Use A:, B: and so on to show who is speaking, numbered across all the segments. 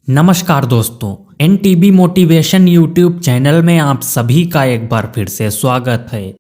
A: नमस्कार दोस्तों, NTB motivation YouTube channel में आप सभी का एक बार फिर से स्वागत है।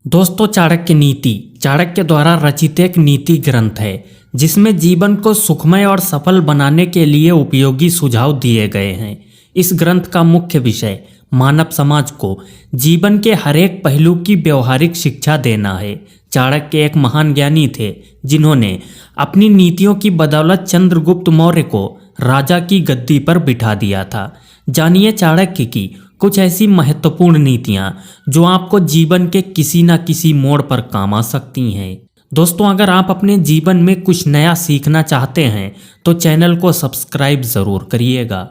A: दोस्तों, चाणक्य द्वारा रचित एक नीति ग्रंथ है जिसमें जीवन को सुखमय और सफल बनाने के लिए उपयोगी सुझाव दिए गए हैं। इस ग्रंथ का मुख्य विषय मानव समाज को जीवन के हर एक पहलू की व्यवहारिक शिक्षा देना है। चाणक्य एक महान ज्ञानी थे जिन्होंने अपनी नीतियों की बदौलत चंद्रगुप्त मौर्य को राजा की गद्दी पर बिठा दिया था। जानिए चाणक्य की कुछ ऐसी महत्वपूर्ण नीतियां जो आपको जीवन के किसी न किसी मोड़ पर काम आ सकती हैं। दोस्तों, अगर आप अपने जीवन में कुछ नया सीखना चाहते हैं तो चैनल को सब्सक्राइब जरूर करिएगा।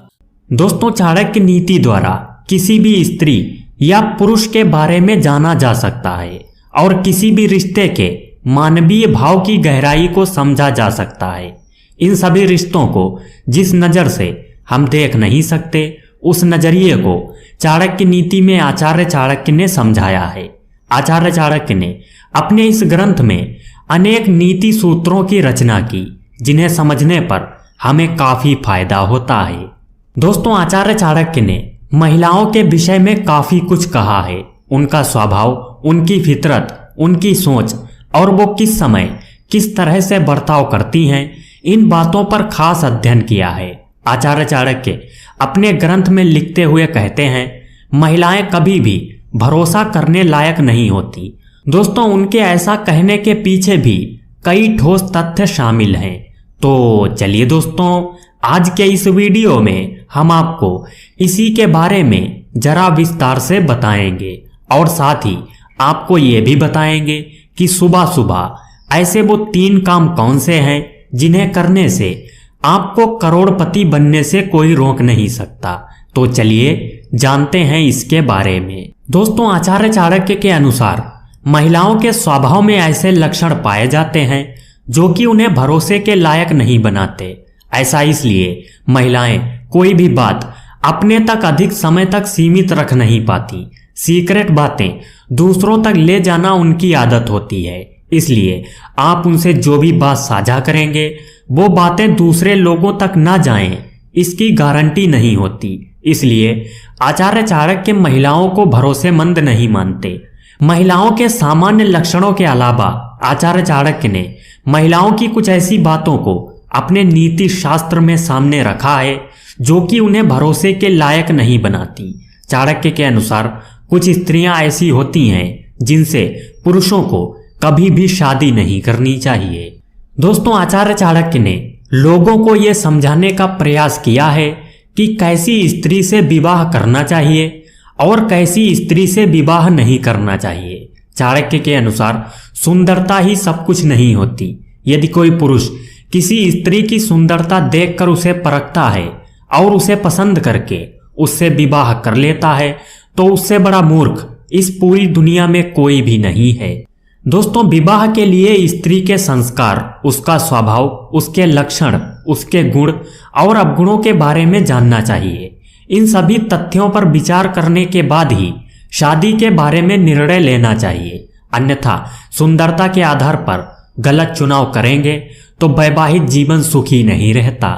A: दोस्तों, चाणक्य नीति द्वारा किसी भी स्त्री या पुरुष के बारे में जाना जा सकता है और किसी भी रिश्ते के मानवीय भाव की गहराई को समझा जा सकता है। इन सभी रिश्तों को जिस नज़र से हम देख नहीं सकते, उस नज़रिए को चाणक्य नीति में आचार्य चाणक्य ने समझाया है। आचार्य चाणक्य ने अपने इस ग्रंथ में अनेक नीति सूत्रों की रचना की जिन्हें समझने पर हमें काफ़ी फायदा होता है। दोस्तों, आचार्य चाणक्य ने महिलाओं के विषय में काफ़ी कुछ कहा है। उनका स्वभाव, उनकी फितरत, उनकी सोच और वो किस समय किस तरह से बर्ताव करती हैं, इन बातों पर खास अध्ययन किया है। आचार्य चाणक्य अपने ग्रंथ में लिखते हुए कहते हैं, महिलाएं कभी भी भरोसा करने लायक नहीं होती। दोस्तों, उनके ऐसा कहने के पीछे भी कई ठोस तथ्य शामिल हैं। तो चलिए दोस्तों, आज के इस वीडियो में हम आपको इसी के बारे में जरा विस्तार से बताएंगे और साथ ही आपको ये भी बताएंगे कि सुबह सुबह ऐसे वो 3 काम कौन से हैं जिन्हें करने से आपको करोड़पति बनने से कोई रोक नहीं सकता। तो चलिए जानते हैं इसके बारे में। दोस्तों, आचार्य चाणक्य के अनुसार महिलाओं के स्वभाव में ऐसे लक्षण पाए जाते हैं जो कि उन्हें भरोसे के लायक नहीं बनाते। ऐसा इसलिए महिलाएं कोई भी बात अपने तक अधिक समय तक सीमित रख नहीं पाती। सीक्रेट बातें दूसरों तक ले जाना उनकी आदत होती है। इसलिए आप उनसे जो भी बात साझा करेंगे वो बातें दूसरे लोगों तक ना जाएं, इसकी गारंटी नहीं होती। इसलिए आचार्य चाणक्य महिलाओं को भरोसेमंद नहीं मानते। महिलाओं के सामान्य लक्षणों के अलावा आचार्य चाणक्य ने महिलाओं की कुछ ऐसी बातों को अपने नीति शास्त्र में सामने रखा है जो कि उन्हें भरोसे के लायक नहीं बनाती। चाणक्य के अनुसार कुछ स्त्रियां ऐसी होती हैं जिनसे पुरुषों को कभी भी शादी नहीं करनी चाहिए। दोस्तों, आचार्य चाणक्य ने लोगों को यह समझाने का प्रयास किया है कि कैसी स्त्री से विवाह करना चाहिए और कैसी स्त्री से विवाह नहीं करना चाहिए। चाणक्य के अनुसार सुंदरता ही सब कुछ नहीं होती। यदि कोई पुरुष किसी स्त्री की सुंदरता देखकर उसे परखता है और उसे पसंद करके उससे विवाह कर लेता है तो उससे बड़ा मूर्ख इस पूरी दुनिया में कोई भी नहीं है। दोस्तों, विवाह के लिए स्त्री के संस्कार, उसका स्वभाव, उसके लक्षण, उसके गुण और अवगुणों के बारे में जानना चाहिए। इन सभी तथ्यों पर विचार करने के बाद ही शादी के बारे में निर्णय लेना चाहिए। अन्यथा सुंदरता के आधार पर गलत चुनाव करेंगे तो वैवाहिक जीवन सुखी नहीं रहता।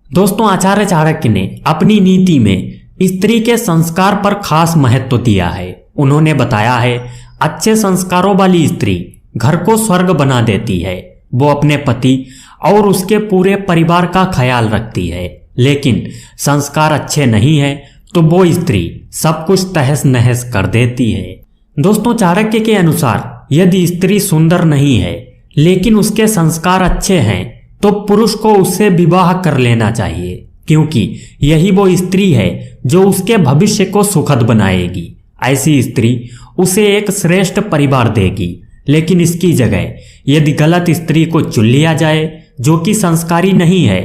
A: दोस्तों, आचार्य चाणक्य ने अपनी नीति में स्त्री के संस्कार पर खास महत्व दिया है। उन्होंने बताया है, अच्छे संस्कारों वाली स्त्री घर को स्वर्ग बना देती है। वो अपने पति और उसके पूरे परिवार का ख्याल रखती है। लेकिन संस्कार अच्छे नहीं है तो वो स्त्री सब कुछ तहस नहस कर देती है। दोस्तों, चाणक्य के अनुसार यदि स्त्री सुंदर नहीं है लेकिन उसके संस्कार अच्छे हैं तो पुरुष को उससे विवाह कर लेना चाहिए, क्योंकि यही वो स्त्री है जो उसके भविष्य को सुखद बनाएगी। ऐसी स्त्री उसे एक श्रेष्ठ परिवार देगी। लेकिन इसकी जगह यदि गलत स्त्री को चुन लिया जाए जो कि संस्कारी नहीं है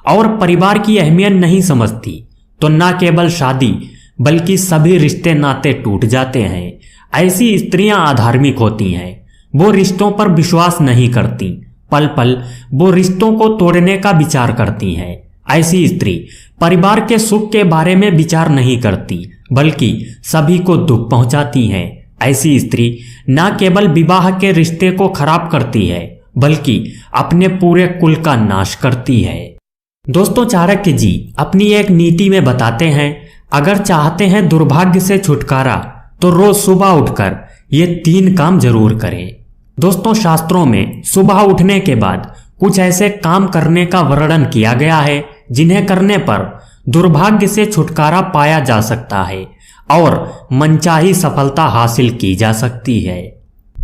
A: और परिवार की अहमियत नहीं समझती, तो न केवल शादी बल्कि सभी रिश्ते नाते टूट जाते हैं। ऐसी स्त्रियां अधार्मिक होती हैं। वो रिश्तों पर विश्वास नहीं करती, पल पल वो रिश्तों को तोड़ने का विचार करती हैं। ऐसी स्त्री परिवार के सुख के बारे में विचार नहीं करती बल्कि सभी को दुख पहुंचाती हैं। ऐसी स्त्री न केवल विवाह के रिश्ते को खराब करती है बल्कि अपने पूरे कुल का नाश करती है। दोस्तों चाणक्य जी अपनी एक नीति में बताते हैं, अगर चाहते हैं दुर्भाग्य से छुटकारा तो रोज सुबह उठकर ये 3 काम जरूर करें। दोस्तों शास्त्रों में सुबह उठने के बाद कुछ ऐसे काम करने का वर्णन किया गया है जिन्हें करने पर दुर्भाग्य से छुटकारा पाया जा सकता है और मनचाही सफलता हासिल की जा सकती है।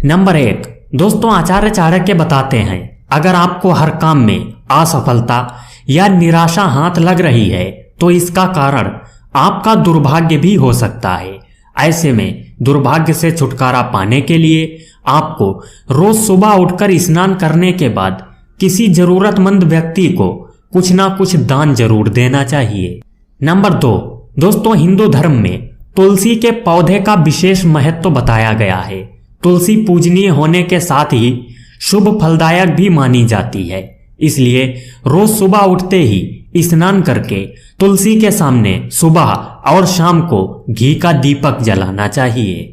A: नंबर 1, दोस्तों आचार्य चाणक्य बताते हैं, अगर आपको हर काम में असफलता या निराशा हाथ लग रही है तो इसका कारण आपका दुर्भाग्य भी हो सकता है। ऐसे में दुर्भाग्य से छुटकारा पाने के लिए आपको रोज सुबह उठकर स्नान करने के बाद किसी जरूरतमंद व्यक्ति को कुछ ना कुछ दान जरूर देना चाहिए। नंबर 2, दोस्तों हिंदू धर्म में तुलसी के पौधे का विशेष महत्व बताया गया है। तुलसी पूजनीय होने के साथ ही शुभ फलदायक भी मानी जाती है, इसलिए रोज सुबह उठते ही स्नान करके तुलसी के सामने सुबह और शाम को घी का दीपक जलाना चाहिए।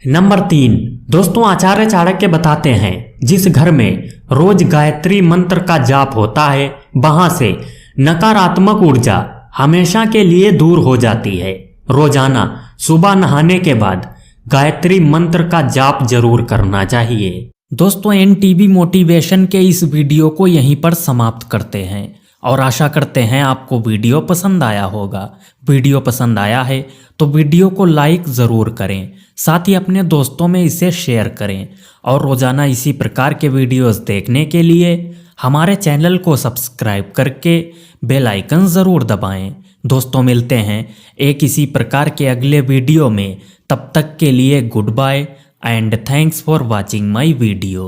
A: नंबर 3, दोस्तों आचार्य चाणक्य बताते हैं, जिस घर में रोज गायत्री मंत्र का जाप होता है वहां से नकारात्मक ऊर्जा हमेशा के लिए दूर हो जाती है। रोजाना सुबह नहाने के बाद गायत्री मंत्र का जाप जरूर करना चाहिए। दोस्तों एनटीबी मोटिवेशन के इस वीडियो को यहीं पर समाप्त करते हैं और आशा करते हैं आपको वीडियो पसंद आया होगा। वीडियो पसंद आया है तो वीडियो को लाइक ज़रूर करें, साथ ही अपने दोस्तों में इसे शेयर करें और रोज़ाना इसी प्रकार के वीडियोस देखने के लिए हमारे चैनल को सब्सक्राइब करके बेल आइकन ज़रूर दबाएं। दोस्तों मिलते हैं एक इसी प्रकार के अगले वीडियो में, तब तक के लिए goodbye and thanks for watching my video.